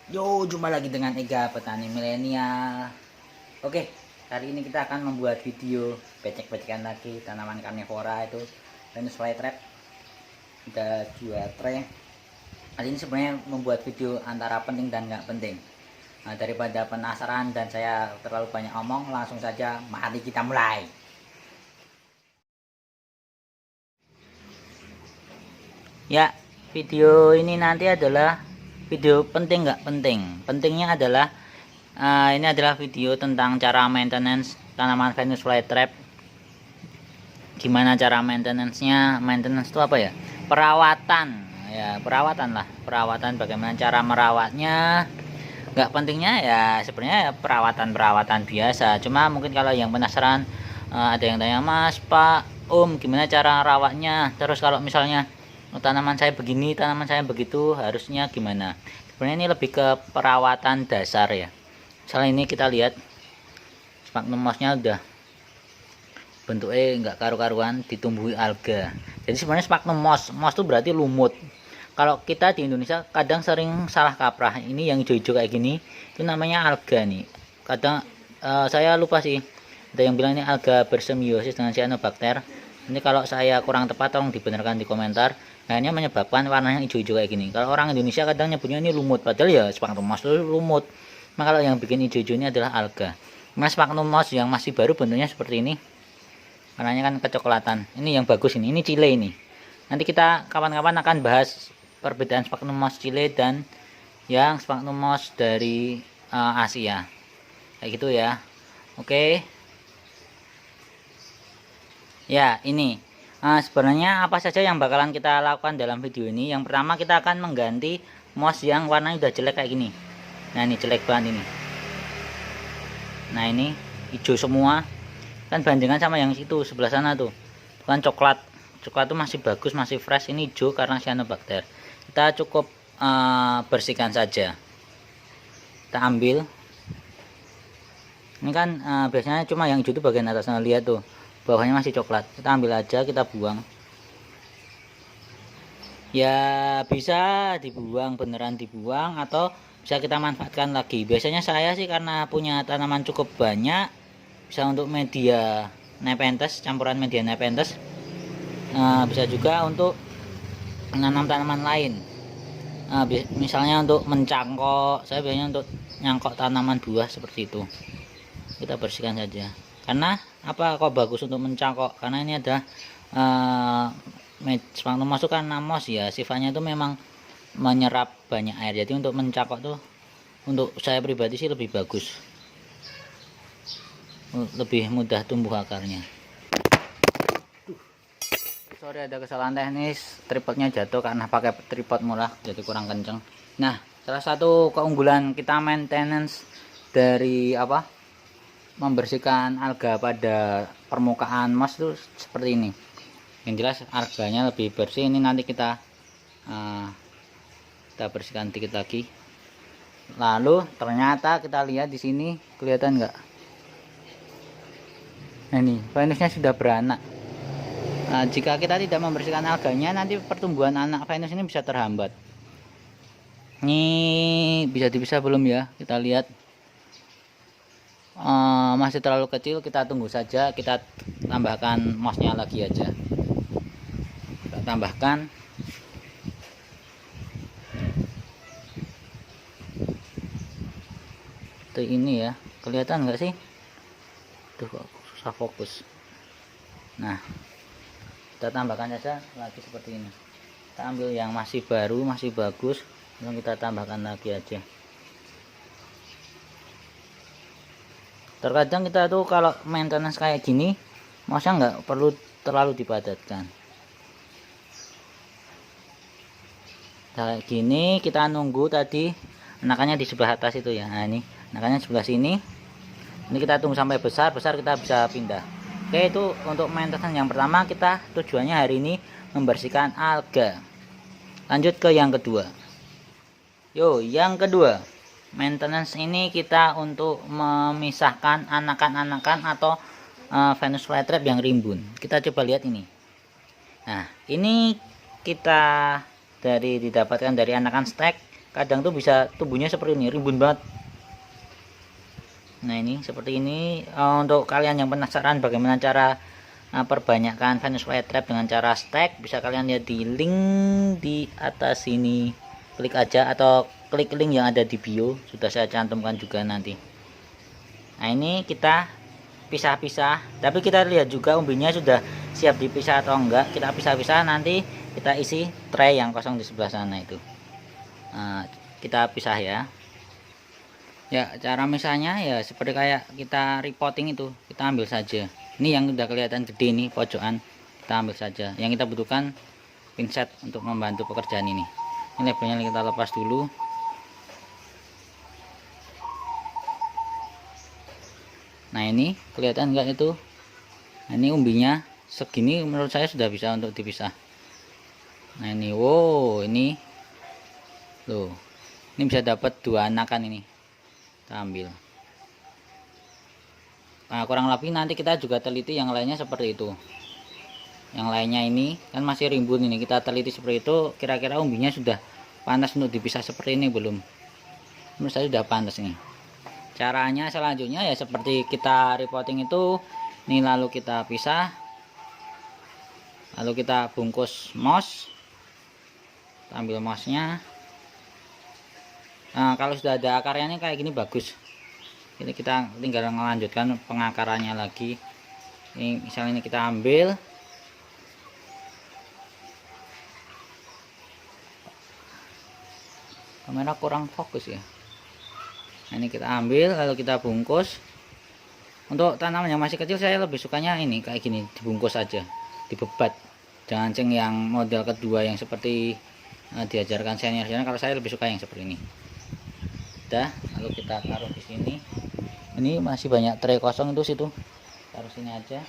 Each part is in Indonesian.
Yo, jumpa lagi dengan Ega Petani Milenial. Oke, hari ini kita akan membuat video becek-becekan lagi tanaman karnivora itu Venus flytrap. Kita jual tray. Hari ini sebenarnya membuat video antara penting dan nggak penting. Nah, daripada penasaran dan saya terlalu banyak omong, langsung saja mari kita mulai. Ya, video ini nanti adalah video penting nggak penting. Pentingnya adalah ini adalah video tentang cara maintenance tanaman Venus flytrap. Gimana cara maintenance-nya? Maintenance itu apa ya? Perawatan. Ya, perawatan lah. Perawatan, bagaimana cara merawatnya. Nggak pentingnya ya sebenarnya perawatan biasa. Cuma mungkin kalau yang penasaran, ada yang tanya, Mas, Pak, Om, gimana cara rawatnya? Terus kalau misalnya tanaman saya begini, tanaman saya begitu, harusnya gimana? Sebenarnya ini lebih ke perawatan dasar ya. Misalnya ini kita lihat sphagnum mossnya udah bentuknya nggak karu-karuan, ditumbuhi alga. Jadi sebenarnya sphagnum moss itu berarti lumut. Kalau kita di Indonesia kadang sering salah kaprah, ini yang hijau-hijau kayak gini itu namanya alga nih. Kadang saya lupa sih, ada yang bilang ini alga bersembiosis dengan cyanobacter. Ini kalau saya kurang tepat tolong dibenarkan di komentar. Akhirnya menyebabkan warnanya hijau-hijau kayak gini. Kalau orang Indonesia kadang nyebutnya ini lumut, padahal ya sphagnum moss itu lumut. Nah, kalau yang bikin hijau-hijau ini adalah alga. Mas, sphagnum moss yang masih baru bentuknya seperti ini, warnanya kan kecoklatan. Ini yang bagus ini Chile ini. Nanti kita kapan-kapan akan bahas perbedaan sphagnum moss Chile dan yang sphagnum moss dari Asia. Kayak gitu ya. Oke. Ya, ini sebenarnya apa saja yang bakalan kita lakukan dalam video ini. Yang pertama kita akan mengganti moss yang warnanya udah jelek kayak gini. Nah, ini jelek banget ini. Nah, ini hijau semua. Kan bandingkan sama yang situ sebelah sana tuh. Itu kan coklat tuh masih bagus, masih fresh. Ini hijau karena cyanobacter. Kita cukup bersihkan saja. Kita ambil. Ini kan biasanya cuma yang hijau itu bagian atasnya, lihat tuh. Bawahnya masih coklat. Kita ambil aja, kita buang. Ya bisa dibuang, beneran dibuang, atau bisa kita manfaatkan lagi. Biasanya saya sih karena punya tanaman cukup banyak, bisa untuk media nepenthes, campuran media nepenthes. Bisa juga untuk menanam tanaman lain. Misalnya untuk mencangkok, saya biasanya untuk nyangkok tanaman buah seperti itu. Kita bersihkan saja. Karena apa kok bagus untuk mencangkok? Karena ini ada sphagnum moss kan moss ya, sifatnya itu memang menyerap banyak air. Jadi untuk mencangkok tuh untuk saya pribadi sih lebih bagus. Lebih mudah tumbuh akarnya. Sorry ada kesalahan teknis, tripodnya jatuh karena pakai tripod murah jadi kurang kenceng. Nah, salah satu keunggulan kita maintenance dari membersihkan alga pada permukaan moss itu seperti ini. Yang jelas alganya lebih bersih. Ini nanti kita bersihkan dikit lagi. Lalu ternyata kita lihat di sini, kelihatan nggak? Nah, ini venusnya sudah beranak. Jika kita tidak membersihkan alganya, nanti pertumbuhan anak venus ini bisa terhambat. Ini bisa dipisah belum ya? Kita lihat. Masih terlalu kecil, kita tunggu saja. Kita tambahkan mossnya lagi aja. Kita tambahkan. Tuh ini ya, kelihatan nggak sih? Tuh kok susah fokus. Nah, kita tambahkan saja lagi seperti ini. Kita ambil yang masih baru, masih bagus, lalu kita tambahkan lagi aja. Terkadang kita tuh kalau maintenance kayak gini, mossnya nggak perlu terlalu dipadatkan. Kayak gini kita nunggu tadi anakannya di sebelah atas itu ya. Nah, ini anakannya sebelah sini. Ini kita tunggu sampai besar kita bisa pindah. Oke, itu untuk maintenance yang pertama. Kita tujuannya hari ini membersihkan alga. Lanjut ke yang kedua. Yang kedua. Maintenance ini kita untuk memisahkan anakan-anakan atau Venus flytrap yang rimbun. Kita coba lihat ini. Nah, ini kita didapatkan dari anakan stek kadang tuh bisa tumbuhnya seperti ini, rimbun banget. Nah ini seperti ini. Untuk kalian yang penasaran bagaimana cara perbanyakkan Venus flytrap dengan cara stack, bisa kalian lihat di link di atas sini, klik aja atau klik link yang ada di bio, sudah saya cantumkan juga nanti. Nah ini kita pisah-pisah, tapi kita lihat juga umbinya sudah siap dipisah atau enggak. Kita pisah-pisah, nanti kita isi tray yang kosong di sebelah sana itu. Nah, kita pisah ya. Ya, cara misalnya ya seperti kayak kita repotting itu, kita ambil saja. Ini yang udah kelihatan gede nih pojokan, kita ambil saja. Yang kita butuhkan pinset untuk membantu pekerjaan ini. Ini labelnya kita lepas dulu. Nah ini kelihatan enggak itu? Nah, ini umbinya segini menurut saya sudah bisa untuk dipisah. Nah ini, wow, ini loh, ini bisa dapat 2 anakan ini. Kita ambil. Nah kurang lebih nanti kita juga teliti yang lainnya seperti itu. Yang lainnya ini kan masih rimbun, ini kita teliti seperti itu. Kira-kira umbinya sudah panas untuk dipisah seperti ini belum? Menurut saya sudah panas nih. Caranya selanjutnya ya seperti kita repotting itu. Ini lalu kita pisah, lalu kita bungkus moss. Kita ambil mossnya. Nah kalau sudah ada akarnya ini kayak gini bagus. Ini kita tinggal melanjutkan pengakarannya lagi. Ini misalnya ini kita ambil, kamera kurang fokus ya. Nah, ini kita ambil lalu kita bungkus. Untuk tanaman yang masih kecil saya lebih sukanya ini kayak gini, dibungkus aja, dibebat. Jangan ceng yang model kedua yang seperti diajarkan senior-senior. Kalau saya lebih suka yang seperti ini. Udah, lalu kita taruh di sini. Ini masih banyak tray kosong itu situ. Taruh sini aja.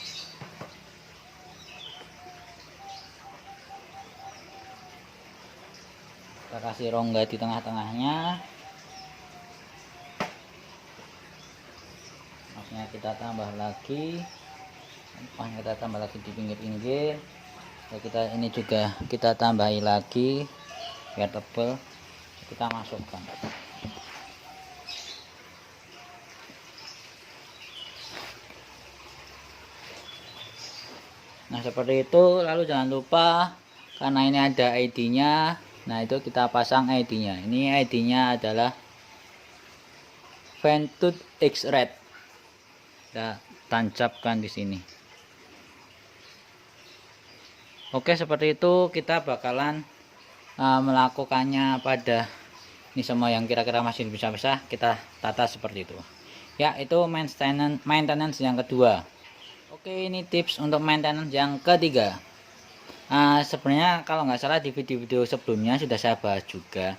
Kita kasih rongga di tengah-tengahnya. Maksudnya kita tambah lagi. Kita tambah lagi di pinggir-pinggir. Ya, kita ini juga kita tambahi lagi biar tebal. Kita masukkan. Nah seperti itu. Lalu jangan lupa, karena ini ada ID-nya, nah itu kita pasang ID-nya. Ini ID-nya adalah Ventud X-Red. Kita tancapkan di sini. Oke, seperti itu kita bakalan melakukannya pada ini semua yang kira-kira masih bisa kita tata seperti itu. Ya, itu maintenance yang kedua. Oke, ini tips untuk maintenance yang ketiga. Sebenarnya kalau nggak salah di video-video sebelumnya sudah saya bahas juga.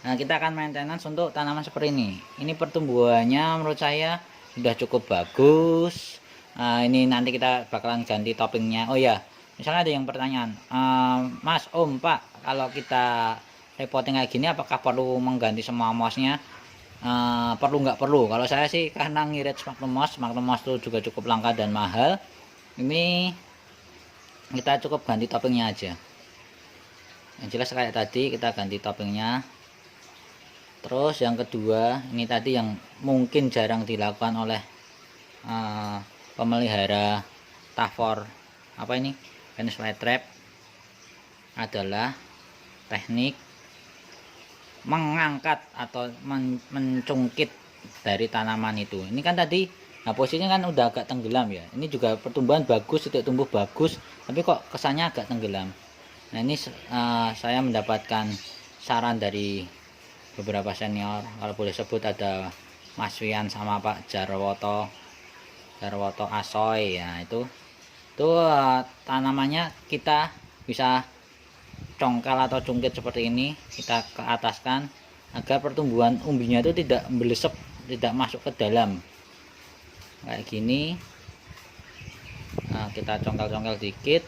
Nah, kita akan maintenance untuk tanaman seperti ini. Ini pertumbuhannya menurut saya sudah cukup bagus. Ini nanti kita bakalan ganti toppingnya. Oh ya, misalnya ada yang pertanyaan, Mas, Om, Pak, kalau kita repotting kayak gini apakah perlu mengganti semua mossnya? Perlu nggak perlu? Kalau saya sih karena ngirit Magnum Moss itu juga cukup langka dan mahal. Ini kita cukup ganti toppingnya aja. Yang jelas kayak tadi kita ganti toppingnya. Terus yang kedua, ini tadi yang mungkin jarang dilakukan oleh pemelihara Tavor apa ini Venus flytrap adalah teknik mengangkat atau mencungkit dari tanaman itu. Ini kan tadi, nah posisinya kan udah agak tenggelam ya. Ini juga pertumbuhan bagus, titik tumbuh bagus, tapi kok kesannya agak tenggelam. Nah ini saya mendapatkan saran dari beberapa senior, kalau boleh sebut ada Mas Wian sama Pak Jarwoto Asoy ya. Itu tanamannya kita bisa congkel atau cungkit seperti ini, kita ke ataskan agar pertumbuhan umbinya itu tidak melesep, tidak masuk ke dalam kayak gini. Nah, kita congkel-congkel dikit,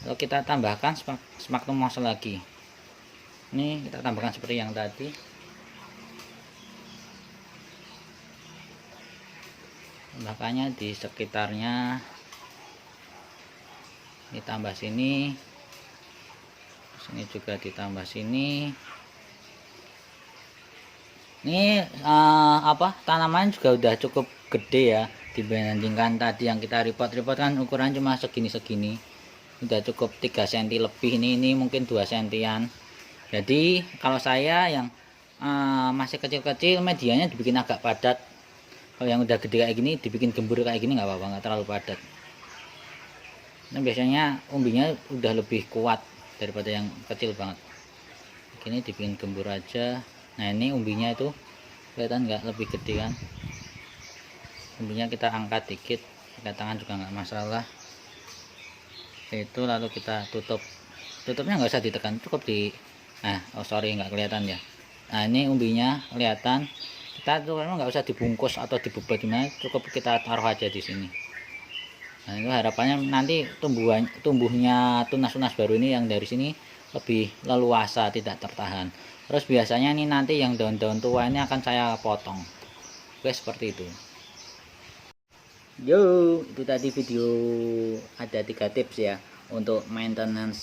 lalu kita tambahkan Sphagnum moss lagi. Ini kita tambahkan seperti yang tadi. Tambahkannya di sekitarnya, ditambah sini juga ditambah sini. Ini tanaman juga udah cukup gede ya dibandingkan tadi yang kita repot-repot kan ukuran cuma segini-segini. Udah cukup 3 cm lebih, ini mungkin 2 sentian. Jadi kalau saya yang masih kecil-kecil medianya dibikin agak padat. Kalau yang udah gede kayak gini dibikin gembur kayak gini nggak apa-apa, nggak terlalu padat. Nah, biasanya umbinya udah lebih kuat daripada yang kecil banget. Ini dibikin gembur aja. Nah ini umbinya itu kelihatan nggak, lebih gede kan. Umbinya kita angkat dikit pakai tangan juga nggak masalah. Itu lalu kita tutupnya nggak usah ditekan, cukup di nggak kelihatan ya. Nah ini umbinya kelihatan. Kita tuh nggak usah dibungkus atau dibubat gimana, cukup kita taruh aja di sini. Nah itu harapannya nanti tumbuhnya tunas-tunas baru ini yang dari sini lebih leluasa, tidak tertahan. Terus biasanya ini nanti yang daun-daun tua ini akan saya potong. Oke, seperti itu. Yo, itu tadi video ada 3 tips ya untuk maintenance.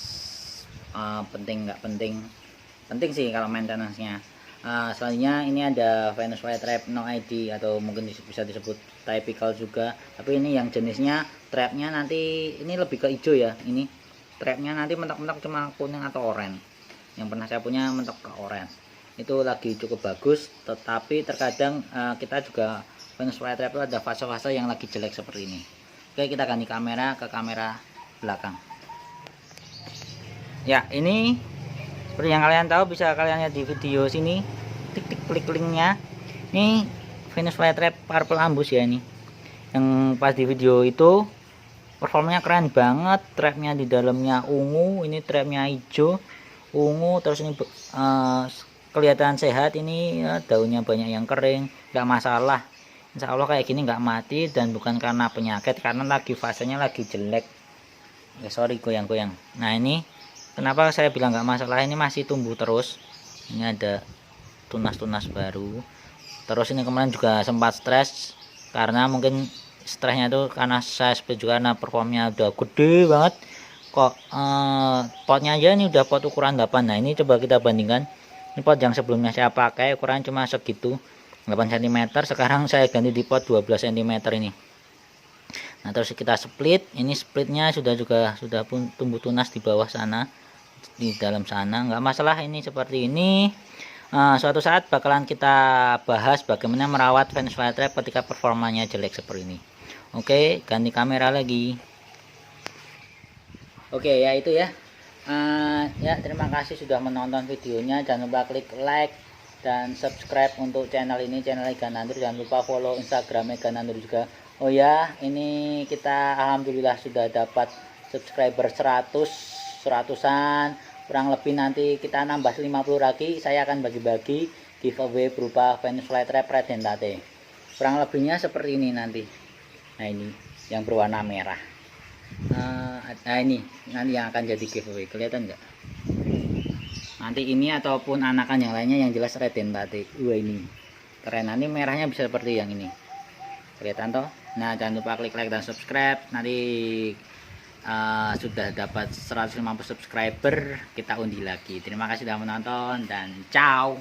Penting nggak penting? Penting sih kalau maintenance-nya. Selanjutnya ini ada Venus flytrap no ID atau mungkin bisa disebut typical juga, tapi ini yang jenisnya trapnya nanti ini lebih ke hijau ya. Ini trapnya nanti mentok-mentok cuma kuning atau oranye. Yang pernah saya punya mentok ke oranye, itu lagi cukup bagus. Tetapi terkadang kita juga Venus flytrap itu ada fase-fase yang lagi jelek seperti ini. Oke, kita ganti kamera ke kamera belakang ya. Ini seperti yang kalian tahu, bisa kalian lihat di video sini, tik klik linknya. Ini Venus flytrap purple ambus ya, ini yang pas di video itu performanya keren banget. Trapnya di dalamnya ungu, ini trapnya hijau ungu, terus ini kelihatan sehat. Ini ya, daunnya banyak yang kering, nggak masalah. Insya Allah kayak gini nggak mati, dan bukan karena penyakit, karena lagi fasenya lagi jelek ya. Sorry goyang-goyang. Nah ini kenapa saya bilang nggak masalah, ini masih tumbuh terus. Ini ada tunas-tunas baru. Terus ini kemarin juga sempat stres, karena mungkin stresnya itu karena saya split juga, karena performnya udah gede banget. Kok potnya aja ini udah pot ukuran 8. Nah ini coba kita bandingkan, ini pot yang sebelumnya saya pakai ukuran cuma segitu 8 cm, sekarang saya ganti di pot 12 cm ini. Nah terus kita split, ini splitnya sudah pun tumbuh tunas di bawah sana, di dalam sana nggak masalah. Ini seperti ini. Suatu saat bakalan kita bahas bagaimana merawat Venus flytrap ketika performanya jelek seperti ini. Oke, ganti kamera lagi. Oke ya, itu ya. Ya terima kasih sudah menonton videonya. Jangan lupa klik like dan subscribe untuk channel ini, channel Ega Nandur. Jangan lupa follow Instagram Ega Nandur juga. Oh ya, ini kita alhamdulillah sudah dapat subscriber 100-an, kurang lebih nanti kita nambah 50 lagi, saya akan bagi-bagi giveaway berupa Venus flytrap red dentate. Kurang lebihnya seperti ini nanti. Nah ini yang berwarna merah. Nah ini nanti yang akan jadi giveaway, kelihatan nggak? Nanti ini ataupun anakan yang lainnya yang jelas red dentate. Wah ini keren. Nanti merahnya bisa seperti yang ini, kelihatan toh. Nah jangan lupa klik like dan subscribe. Nanti sudah dapat 150 subscriber kita undi lagi. Terima kasih sudah menonton dan ciao.